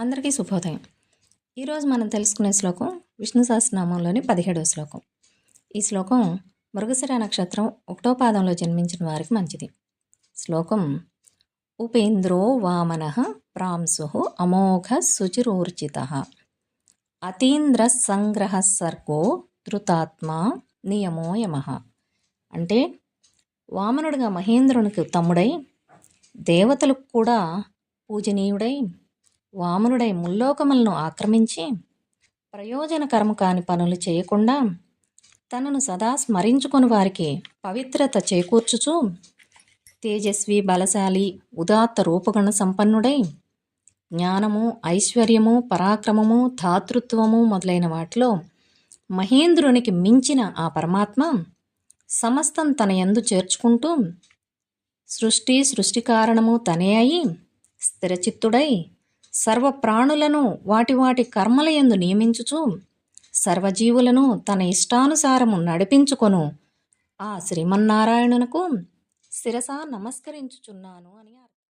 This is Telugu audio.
అందరికీ శుభోదయం. ఈరోజు మనం తెలుసుకునే శ్లోకం విష్ణు సహస్రనామంలోని 17వ శ్లోకం. ఈ శ్లోకం మృగశిర నక్షత్రం 1వ పాదంలో జన్మించిన వారికి మంచిది. శ్లోకం: ఉపేంద్రో వామనః ప్రాంశు అమోఘ శుచిరూర్జితః అతీంద్ర సంగ్రహ సర్గో ధృతాత్మా నియమో యమః. అంటే వామనుడిగా మహేంద్రునికి తమ్ముడై, దేవతలకు కూడా పూజనీయుడై, వామనుడై ముల్లోకములను ఆక్రమించి ప్రయోజనకరము కాని పనులు చేయకుండా తనను సదా స్మరించుకొని వారికి పవిత్రత చేకూర్చుచు తేజస్వి, బలశాలి, ఉదాత్త రూపగుణ సంపన్నుడై జ్ఞానము, ఐశ్వర్యము, పరాక్రమము, ధాతృత్వము మొదలైన వాటిలో మహేంద్రునికి మించిన ఆ పరమాత్మ సమస్తం తన యందు చేర్చుకుంటూ సృష్టి కారణము తనే అయి స్థిరచిత్తుడై సర్వ ప్రాణులను వాటి వాటి కర్మల యందు నియమించుచు సర్వజీవులను తన ఇష్టానుసారము నడిపించుకొను ఆ శ్రీమన్నారాయణునకు శిరసా నమస్కరించుచున్నాను అని